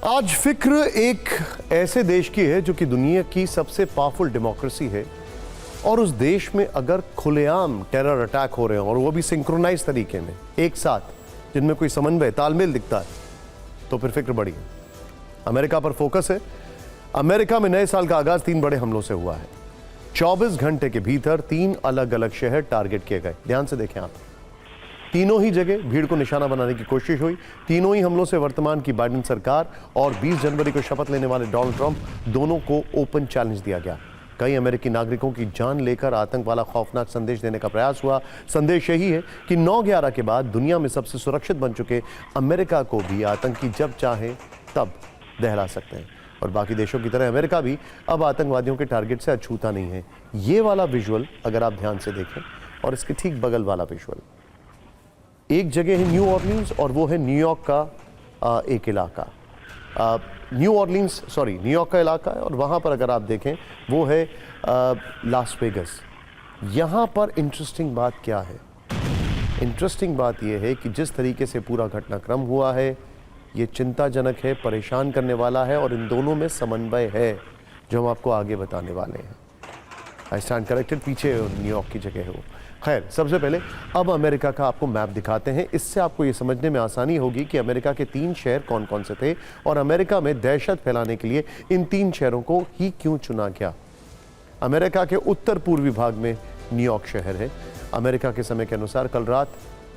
आज फिक्र एक ऐसे देश की है जो कि दुनिया की सबसे पावरफुल डेमोक्रेसी है और उस देश में अगर खुलेआम टेरर अटैक हो रहे हैं और वो भी सिंक्रोनाइज तरीके में एक साथ जिनमें कोई समन्वय तालमेल दिखता है तो फिर फिक्र बढ़ी है। अमेरिका पर फोकस है। अमेरिका में नए साल का आगाज 3 बड़े हमलों से हुआ है। 24 घंटे के भीतर 3 अलग अलग शहर टारगेट किए गए। ध्यान से देखें आप, तीनों ही जगह भीड़ को निशाना बनाने की कोशिश हुई। तीनों ही हमलों से वर्तमान की बाइडेन सरकार और 20 जनवरी को शपथ लेने वाले डोनाल्ड ट्रंप दोनों को ओपन चैलेंज दिया गया। कई अमेरिकी नागरिकों की जान लेकर आतंक वाला खौफनाक संदेश देने का प्रयास हुआ। संदेश यही है कि 9/11 के बाद दुनिया में सबसे सुरक्षित बन चुके अमेरिका को भी आतंकी जब चाहे तब दहला सकते हैं और बाकी देशों की तरह अमेरिका भी अब आतंकवादियों के टारगेट से अछूता नहीं है। ये वाला विजुअल अगर आप ध्यान से देखें और इसके ठीक बगल वाला विजुअल, एक जगह है न्यू ऑरलीन्स और वो है न्यूयॉर्क का एक इलाका। न्यूयॉर्क का इलाका है और वहाँ पर अगर आप देखें वो है लास वेगस। यहाँ पर इंटरेस्टिंग बात क्या है? इंटरेस्टिंग बात यह है कि जिस तरीके से पूरा घटनाक्रम हुआ है ये चिंताजनक है, परेशान करने वाला है और इन दोनों में समन्वय है जो हम आपको आगे बताने वाले हैं। आई स्टैंड करेक्टेड, पीछे न्यूयॉर्क की जगह है वो। खैर, सबसे पहले अब अमेरिका का आपको मैप दिखाते हैं। इससे आपको ये समझने में आसानी होगी कि अमेरिका के 3 शहर कौन कौन से थे और अमेरिका में दहशत फैलाने के लिए इन 3 शहरों को ही क्यों चुना गया। अमेरिका के उत्तर पूर्वी भाग में न्यूयॉर्क शहर है। अमेरिका के समय के अनुसार कल रात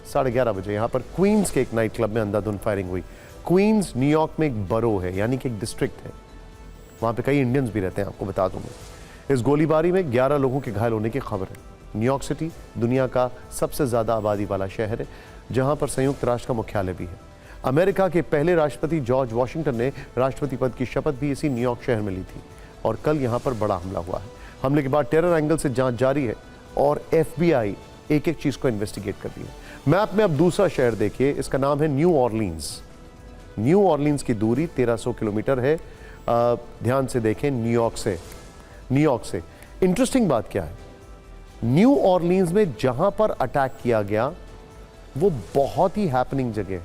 11:30 बजे यहाँ पर क्वींस के एक नाइट क्लब में अंधाधुंध फायरिंग हुई। क्वींस न्यूयॉर्क में एक बरो है, यानी कि एक डिस्ट्रिक्ट है। वहाँ पे कई इंडियंस भी रहते हैं, आपको बता दूँ मैं। इस गोलीबारी में 11 लोगों के घायल होने की खबर है। न्यूयॉर्क सिटी दुनिया का सबसे ज़्यादा आबादी वाला शहर है जहां पर संयुक्त राष्ट्र का मुख्यालय भी है। अमेरिका के पहले राष्ट्रपति जॉर्ज वॉशिंगटन ने राष्ट्रपति पद की शपथ भी इसी न्यूयॉर्क शहर में ली थी और कल यहां पर बड़ा हमला हुआ है। हमले के बाद टेरर एंगल से जांच जारी है और FBI एक एक चीज़ को इन्वेस्टिगेट कर रही है। मैप में अब दूसरा शहर देखिए, इसका नाम है न्यू ऑरलीन्स। न्यू ऑरलीन्स की दूरी 1300 किलोमीटर है। ध्यान से देखें, न्यूयॉर्क से इंटरेस्टिंग बात क्या है, न्यू ऑरलीन्स में जहां पर अटैक किया गया वो बहुत ही हैपनिंग जगह है।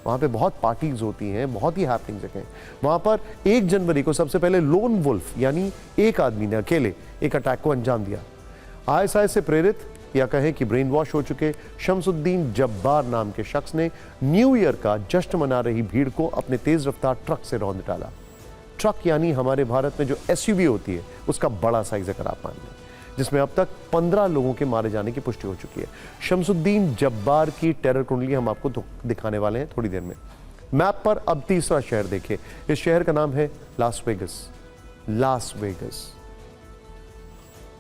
वहां पे बहुत पार्टीज होती हैं, बहुत ही हैपनिंग जगह है। वहां पर 1 जनवरी को सबसे पहले लोन वुल्फ यानी एक आदमी ने अकेले एक अटैक को अंजाम दिया। ISI से प्रेरित या कहें कि ब्रेन वॉश हो चुके शमसुद्दीन जब्बार नाम के शख्स ने न्यू ईयर का जश्न मना रही भीड़ को अपने तेज रफ्तार ट्रक से रौंद डाला। ट्रक यानी हमारे भारत में जो SUV होती है उसका बड़ा साइज अगर आप मान लें, जिसमें अब तक 15 लोगों के मारे जाने की पुष्टि हो चुकी है। शमसुद्दीन जब्बार की टेरर कुंडली हम आपको दिखाने वाले हैं थोड़ी देर में। मैप पर अब तीसरा शहर देखिए। इस शहर का नाम है लास वेगस।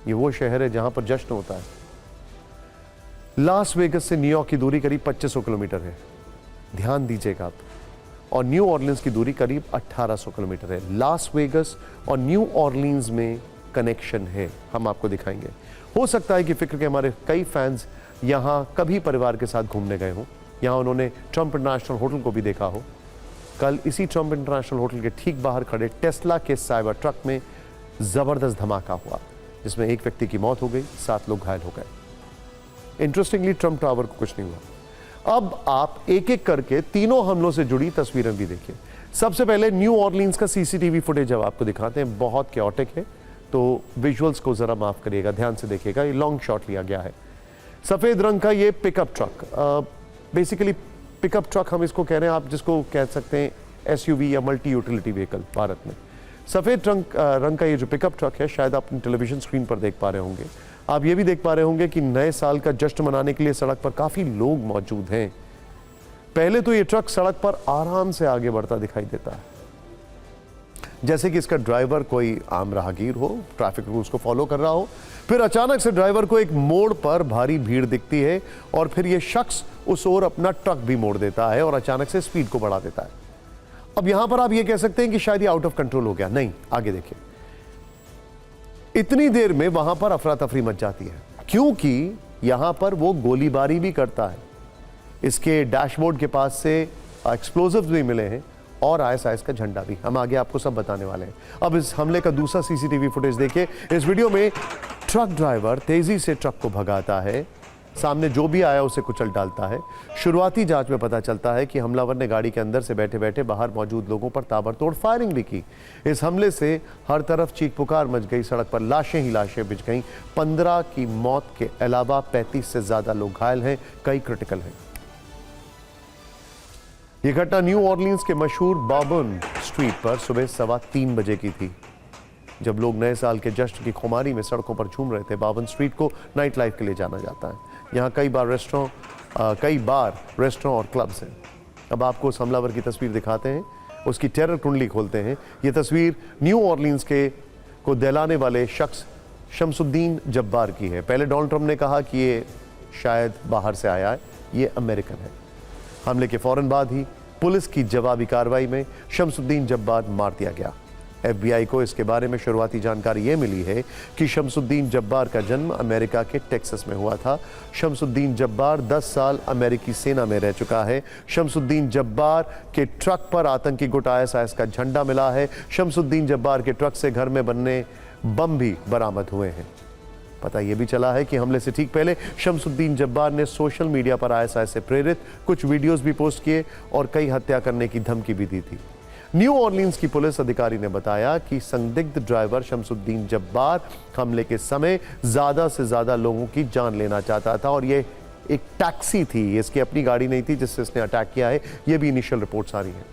ये वो शहर है जहां पर जश्न होता है। लास वेगस से न्यूयॉर्क की दूरी करीब 2500 किलोमीटर है, ध्यान दीजिएगा आप, और न्यू ऑरलीन्स की दूरी करीब 1800 किलोमीटर है। लास वेगस और न्यू ऑरलीन्स में कनेक्शन है, हम आपको दिखाएंगे। हो सकता है कि फिक्र के हमारे कई फैंस यहाँ कभी परिवार के साथ घूमने गए हों। यहाँ उन्होंने ट्रंप इंटरनेशनल होटल को भी देखा हो। कल इसी ट्रंप इंटरनेशनल होटल के ठीक बाहर खड़े टेस्ला के साइबर ट्रक में ज़बरदस्त धमाका हुआ जिसमें एक व्यक्ति की मौत हो गई, 7 लोग घायल हो गए। इंटरेस्टिंगली ट्रंप टावर को कुछ नहीं हुआ। अब आप एक एक करके तीनों हमलों से जुड़ी तस्वीरें भी देखिए। सबसे पहले न्यू ऑरलीन्स का CCTV फुटेज अब आपको दिखाते हैं। बहुत कैओटिक है तो विजुअल्स को ज़रा माफ़ करिएगा, ध्यान से देखिएगा। ये लॉन्ग शॉट लिया गया है। सफ़ेद रंग का ये pickup truck, basically pickup truck हम इसको कह रहे हैं, आप जिसको कह सकते हैं SUV या मल्टी यूटिलिटी व्हीकल भारत में। सफ़ेद रंग का ये जो पिकअप ट्रक है, शायद आप अपनी टेलीविज़न स्क्रीन पर देख पा रहे होंगे। आप ये भी देख पा रहे होंगे कि नए साल का जश्न मनाने के लिए सड़क पर काफ़ी लोग मौजूद हैं। पहले तो ये ट्रक सड़क पर आराम से आगे बढ़ता दिखाई देता है, जैसे कि इसका ड्राइवर कोई आम राहगीर हो, ट्रैफिक रूल्स को फॉलो कर रहा हो। फिर अचानक से ड्राइवर को एक मोड़ पर भारी भीड़ दिखती है और फिर यह शख्स उस ओर अपना ट्रक भी मोड़ देता है और अचानक से स्पीड को बढ़ा देता है। अब यहां पर आप ये कह सकते हैं कि शायद ये आउट ऑफ कंट्रोल हो गया। नहीं, आगे देखिए। इतनी देर में वहां पर अफरा तफरी मच जाती है क्योंकि यहां पर वो गोलीबारी भी करता है। इसके डैशबोर्ड के पास से एक्सप्लोजिव्स भी मिले हैं और ISI का झंडा भी। हम आगे आपको सब बताने वाले हैं। अब इस हमले का दूसरा CCTV फुटेज देखिए। इस वीडियो में ट्रक ड्राइवर तेजी से ट्रक को भगाता है सामने जो भी आया उसे कुचल डालता है। शुरुआती जांच में पता चलता है कि हमलावर ने गाड़ी के अंदर से बैठे बैठे बाहर मौजूद लोगों पर ताबड़तोड़ फायरिंग भी की। इस हमले से हर तरफ चीख पुकार मच गई, सड़क पर लाशें ही लाशें बिछ गईं। 15 की मौत के अलावा 35 से ज्यादा लोग घायल हैं, कई क्रिटिकल हैं। यह घटना न्यू ऑरलिन्स के मशहूर बाबन स्ट्रीट पर सुबह 3:15 बजे की थी, जब लोग नए साल के जश्न की खुमारी में सड़कों पर झूम रहे थे। बाबन स्ट्रीट को नाइट लाइफ के लिए जाना जाता है। यहाँ कई बार रेस्टोरेंट और क्लब्स हैं। अब आपको उस हमलावर की तस्वीर दिखाते हैं, उसकी टेरर कुंडली खोलते हैं। ये तस्वीर न्यू ऑरलिन्स को दहलाने वाले शख्स शमसुद्दीन जब्बार की है। पहले डोनाल्ड ट्रंप ने कहा कि ये शायद बाहर से आया है, ये अमेरिकन है। हमले के फौरन बाद ही पुलिस की जवाबी कार्रवाई में शमसुद्दीन जब्बार मार दिया गया। FBI को इसके बारे में शुरुआती जानकारी ये मिली है कि शमसुद्दीन जब्बार का जन्म अमेरिका के टेक्सास में हुआ था। शमसुद्दीन जब्बार 10 साल अमेरिकी सेना में रह चुका है। शमसुद्दीन जब्बार के ट्रक पर आतंकी गुट ISIS का झंडा मिला है। शमसुद्दीन जब्बार के ट्रक से घर में बनने बम भी बरामद हुए हैं। पता यह भी चला है कि हमले से ठीक पहले शमसुद्दीन जब्बार ने सोशल मीडिया पर ISIS से प्रेरित कुछ वीडियोस भी पोस्ट किए और कई हत्या करने की धमकी भी दी थी। न्यू ऑरलिन्स की पुलिस अधिकारी ने बताया कि संदिग्ध ड्राइवर शमसुद्दीन जब्बार हमले के समय ज्यादा से ज्यादा लोगों की जान लेना चाहता था और यह एक टैक्सी थी, इसकी अपनी गाड़ी नहीं थी जिससे इसने अटैक किया है। यह भी इनिशियल रिपोर्ट्स आ रही हैं।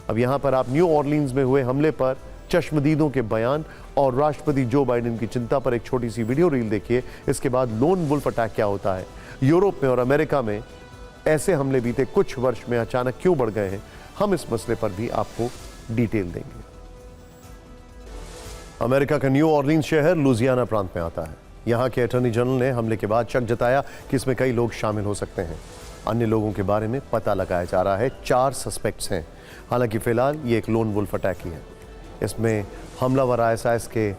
अब यहां पर आप न्यू ऑरलिन्स में हुए हमले पर चश्मदीदों के बयान और राष्ट्रपति जो बाइडेन की चिंता पर एक छोटी सी वीडियो रील देखिए। इसके बाद लोन वुल्फ अटैक क्या होता है, यूरोप में और अमेरिका में ऐसे हमले बीते कुछ वर्ष में अचानक क्यों बढ़ गए हैं, हम इस मसले पर भी आपको डिटेल देंगे। अमेरिका का न्यू ऑरलिन्स शहर लुजियाना प्रांत में आता है। यहां के अटॉर्नी जनरल ने हमले के बाद शक जताया कि इसमें कई लोग शामिल हो सकते हैं। अन्य लोगों के बारे में पता लगाया जा रहा है। 4 सस्पेक्ट्स हैं। हालांकि फिलहाल ये एक लोन वुल्फ अटैक ही है। इसमें हमलावर ISIS के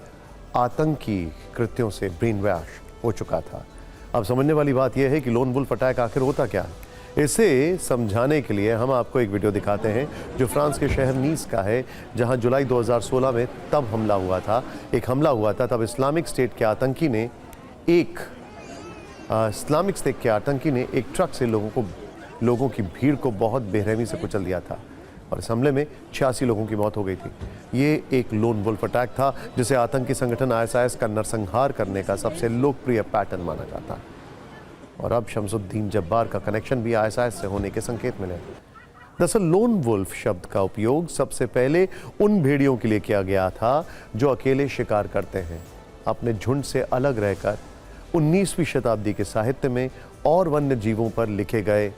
आतंकी कृत्यों से ब्रेन वॉश हो चुका था। अब समझने वाली बात यह है कि लोन वुल्फ अटैक आखिर होता क्या है। इसे समझाने के लिए हम आपको एक वीडियो दिखाते हैं जो फ्रांस के शहर नीस का है, जहां जुलाई 2016 में तब हमला हुआ था। एक हमला हुआ था तब इस्लामिक स्टेट के आतंकी ने एक ट्रक से लोगों की भीड़ को बहुत बेरहमी से कुचल दिया था और इस हमले में 86 लोगों की मौत हो गई थी। ये एक लोन वुल्फ अटैक था जिसे आतंकी संगठन ISIS का नरसंहार करने का सबसे लोकप्रिय पैटर्न माना जाता है। और अब शमसुद्दीन जब्बार का कनेक्शन भी ISIS से होने के संकेत मिले। दरअसल लोन वुल्फ शब्द का उपयोग सबसे पहले उन भेड़ियों के लिए किया गया था जो अकेले शिकार करते हैं। अपने झुंड से अलग रहकर 19वीं शताब्दी के साहित्य में और वन्य जीवों पर लिखे गए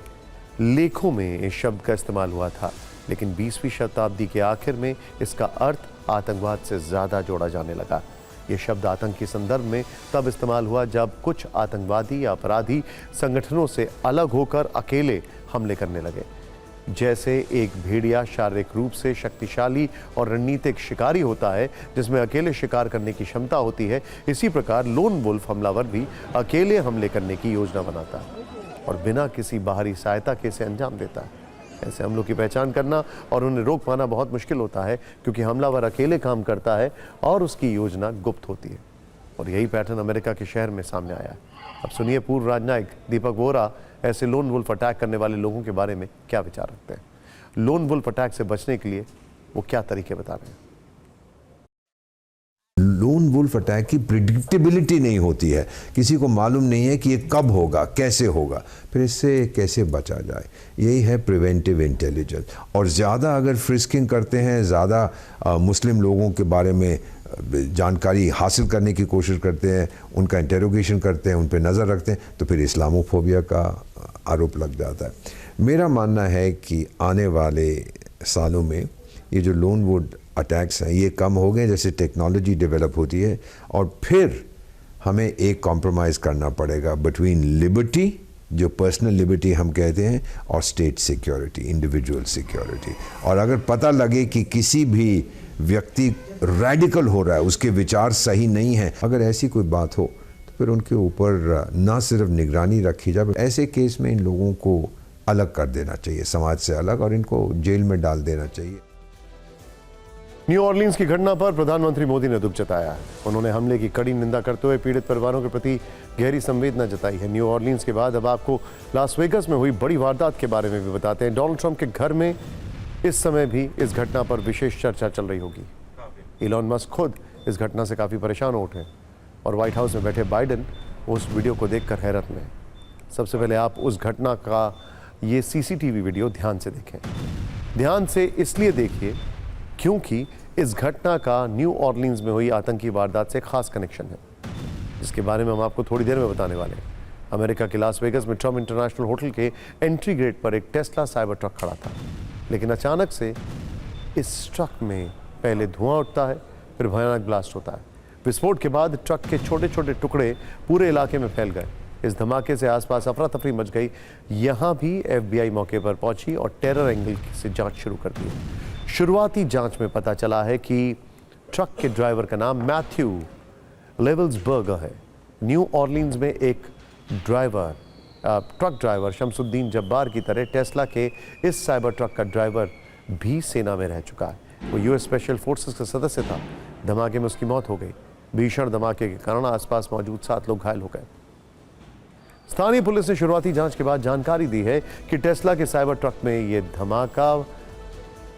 लेखों में इस शब्द का इस्तेमाल हुआ था, लेकिन 20वीं शताब्दी के आखिर में इसका अर्थ आतंकवाद से ज़्यादा जोड़ा जाने लगा। ये शब्द आतंक के संदर्भ में तब इस्तेमाल हुआ जब कुछ आतंकवादी या अपराधी संगठनों से अलग होकर अकेले हमले करने लगे। जैसे एक भेड़िया शारीरिक रूप से शक्तिशाली और रणनीतिक शिकारी होता है जिसमें अकेले शिकार करने की क्षमता होती है, इसी प्रकार लोन वुल्फ हमलावर भी अकेले हमले करने की योजना बनाता है और बिना किसी बाहरी सहायता के इसे अंजाम देता है। ऐसे हमलों की पहचान करना और उन्हें रोक पाना बहुत मुश्किल होता है क्योंकि हमलावर अकेले काम करता है और उसकी योजना गुप्त होती है। और यही पैटर्न अमेरिका के शहर में सामने आया है। अब सुनिए पूर्व राजनयिक दीपक वोरा ऐसे लोन वुल्फ अटैक करने वाले लोगों के बारे में क्या विचार रखते हैं। लोन वुल्फ अटैक से बचने के लिए वो क्या तरीके बता रहे हैं। लोन वुल्फ अटैक की प्रिडिक्टेबिलिटी नहीं होती है, किसी को मालूम नहीं है कि ये कब होगा, कैसे होगा, फिर इससे कैसे बचा जाए। यही है प्रिवेंटिव इंटेलिजेंस। और ज़्यादा अगर फ्रिस्किंग करते हैं, ज़्यादा मुस्लिम लोगों के बारे में जानकारी हासिल करने की कोशिश करते हैं, उनका इंटेरोगेशन करते हैं, उन पर नज़र रखते हैं, तो फिर इस्लामोफोबिया का आरोप लग जाता है। मेरा मानना है कि आने वाले सालों में ये जो लोन वुल्फ अटैक्स हैं ये कम हो गए जैसे टेक्नोलॉजी डेवलप होती है, और फिर हमें एक कॉम्प्रोमाइज़ करना पड़ेगा बिटवीन लिबर्टी, जो पर्सनल लिबर्टी हम कहते हैं, और स्टेट सिक्योरिटी, इंडिविजुअल सिक्योरिटी। और अगर पता लगे कि किसी भी व्यक्ति रेडिकल हो रहा है, उसके विचार सही नहीं है, अगर ऐसी कोई बात हो तो फिर उनके ऊपर ना सिर्फ निगरानी रखी जाए, ऐसे केस में इन लोगों को अलग कर देना चाहिए, समाज से अलग, और इनको जेल में डाल देना चाहिए। न्यू ऑर्लिन्स की घटना पर प्रधानमंत्री मोदी ने दुख जताया है। उन्होंने हमले की कड़ी निंदा करते हुए पीड़ित परिवारों के प्रति गहरी संवेदना जताई है। न्यू ऑर्लिन्स के बाद अब आपको लास वेगस में हुई बड़ी वारदात के बारे में भी बताते हैं। डोनाल्ड ट्रंप के घर में इस समय भी इस घटना पर विशेष चर्चा चल रही होगी। इलॉन मस्क खुद इस घटना से काफ़ी परेशान हो उठे और व्हाइट हाउस में बैठे बाइडेन उस वीडियो को देखकर हैरत में। सबसे पहले आप उस घटना का ये सीसीटीवी वीडियो ध्यान से देखें। ध्यान से इसलिए देखिए क्योंकि इस घटना का न्यू ऑर्लिन्स में हुई आतंकी वारदात से खास कनेक्शन है, जिसके बारे में हम आपको थोड़ी देर में बताने वाले हैं। अमेरिका के लास वेगस में ट्रम्प इंटरनेशनल होटल के एंट्री गेट पर एक टेस्ला साइबर ट्रक खड़ा था, लेकिन अचानक से इस ट्रक में पहले धुआं उठता है, फिर भयानक ब्लास्ट होता है। विस्फोट के बाद ट्रक के छोटे छोटे टुकड़े पूरे इलाके में फैल गए। इस धमाके से आसपास अफरा तफरी मच गई। यहाँ भी FBI मौके पर पहुंची और टेरर एंगल से जांच शुरू कर दी। शुरुआती जांच में पता चला है कि ट्रक के ड्राइवर का नाम मैथ्यू लेवल्सबर्गर है। न्यू ऑर्लिन्स में एक ट्रक ड्राइवर शमसुद्दीन जब्बार की तरह टेस्ला के इस साइबर ट्रक का ड्राइवर भी सेना में रह चुका है। वो US स्पेशल फोर्सेस का सदस्य था। धमाके में उसकी मौत हो गई। भीषण धमाके के कारण आसपास मौजूद 7 लोग घायल हो गए। स्थानीय पुलिस ने शुरुआती जांच के बाद जानकारी दी है कि टेस्ला के साइबर ट्रक में ये धमाका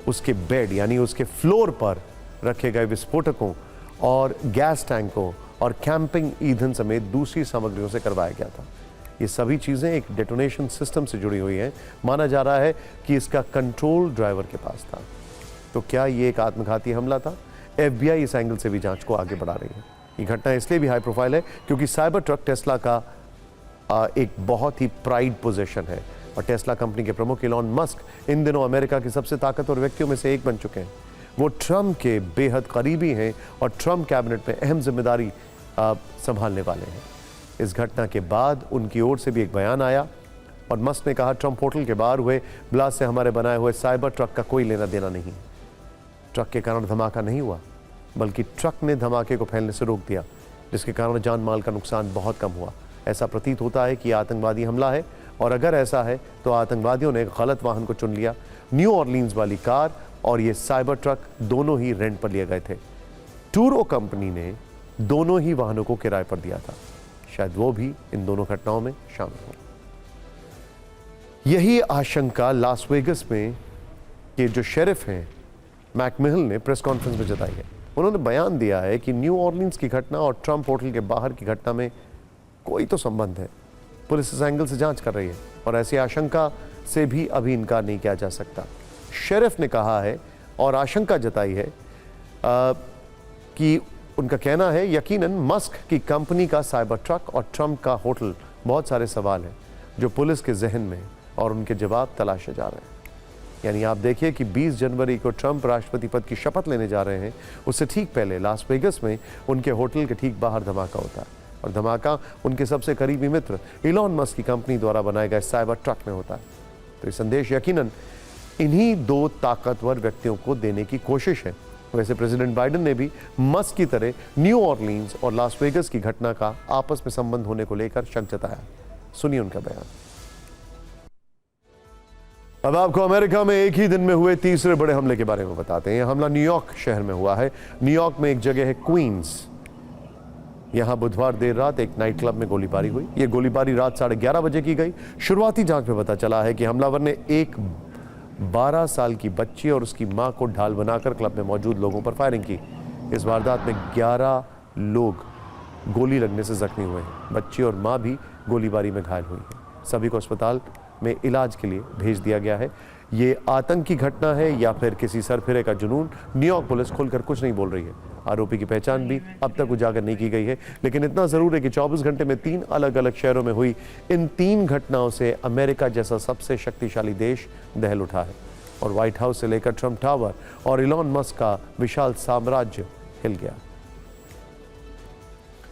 उसके बेड यानी उसके फ्लोर पर रखे गए विस्फोटकों और गैस टैंकों और कैंपिंग ईंधन समेत दूसरी सामग्रियों से करवाया गया था। ये सभी चीज़ें एक डेटोनेशन सिस्टम से जुड़ी हुई हैं। माना जा रहा है कि इसका कंट्रोल ड्राइवर के पास था। तो क्या ये एक आत्मघाती हमला था? FBI इस एंगल से भी जांच को आगे बढ़ा रही है। ये घटना इसलिए भी हाई प्रोफाइल है क्योंकि साइबर ट्रक टेस्ला का एक बहुत ही प्राइड पोजीशन है और टेस्ला कंपनी के प्रमुख इलॉन मस्क इन दिनों अमेरिका के सबसे ताकतवर व्यक्तियों में से एक बन चुके हैं। वो ट्रंप के बेहद करीबी हैं और ट्रंप कैबिनेट में अहम जिम्मेदारी संभालने वाले हैं। इस घटना के बाद उनकी ओर से भी एक बयान आया और मस्क ने कहा, ट्रंप होटल के बाहर हुए ब्लास्ट से हमारे बनाए हुए साइबर ट्रक का कोई लेना देना नहीं। ट्रक के कारण धमाका नहीं हुआ, बल्कि ट्रक ने धमाके को फैलने से रोक दिया, जिसके कारण जान माल का नुकसान बहुत कम हुआ। ऐसा प्रतीत होता है कि आतंकवादी हमला है और अगर ऐसा है तो आतंकवादियों ने गलत वाहन को चुन लिया। न्यू ऑर्लिन्स वाली कार और ये साइबर ट्रक दोनों ही रेंट पर लिए गए थे। टूरो कंपनी ने दोनों ही वाहनों को किराए पर दिया था। शायद वो भी इन दोनों घटनाओं में शामिल हो। यही आशंका लास वेगस में के जो शेरिफ हैं मैकमिहल ने प्रेस कॉन्फ्रेंस में जताई है। उन्होंने बयान दिया है कि न्यू ऑर्लिन्स की घटना और ट्रंप होटल के बाहर की घटना में कोई तो संबंध है। पुलिस इस एंगल से जांच कर रही है और ऐसी आशंका से भी अभी इनकार नहीं किया जा सकता। शेरिफ ने कहा है और आशंका जताई है कि उनका कहना है यकीनन मस्क की कंपनी का साइबर ट्रक और ट्रंप का होटल, बहुत सारे सवाल हैं जो पुलिस के जहन में और उनके जवाब तलाशे जा रहे हैं। यानी आप देखिए कि 20 जनवरी को ट्रंप राष्ट्रपति पद की शपथ लेने जा रहे हैं, उससे ठीक पहले लास वेगस में उनके होटल के ठीक बाहर धमाका होता है और धमाका उनके सबसे करीबी मित्र इलॉन मस्क की कंपनी द्वारा बनाए गए साइबर ट्रक में होता है। तो ये संदेश यकीनन इन्हीं दो ताकतवर व्यक्तियों को देने की कोशिश है। वैसे प्रेसिडेंट बाइडेन ने भी मस्क की तरह न्यू ऑर्लिन्स और लास वेगस की घटना का आपस में संबंध होने को लेकर शक जताया। सुनिए उनका बयान। अब आपको अमेरिका में एक ही दिन में हुए तीसरे बड़े हमले के बारे में बताते हैं। यह हमला न्यूयॉर्क शहर में हुआ है। न्यूयॉर्क में एक जगह है क्वींस। यहां बुधवार देर रात एक नाइट क्लब में गोलीबारी हुई। यह गोलीबारी रात 11:30 बजे की गई। शुरुआती जांच में पता चला है कि हमलावर ने एक 12 साल की बच्ची और उसकी मां को ढाल बनाकर क्लब में मौजूद लोगों पर फायरिंग की। इस वारदात में 11 लोग गोली लगने से जख्मी हुए हैं। बच्ची और मां भी गोलीबारी में घायल हुई है। सभी को अस्पताल में इलाज के लिए भेज दिया गया है। ये आतंकी घटना है या फिर किसी सरफिरे का जुनून, न्यूयॉर्क पुलिस खुलकर कुछ नहीं बोल रही है। आरोपी की पहचान भी अब तक उजागर नहीं की गई है, लेकिन इतना जरूर है कि 24 घंटे में 3 अलग अलग शहरों में हुई इन 3 घटनाओं से अमेरिका जैसा सबसे शक्तिशाली देश दहल उठा है और व्हाइट हाउस से लेकर ट्रंप टावर और इलॉन मस्क का विशाल साम्राज्य हिल गया।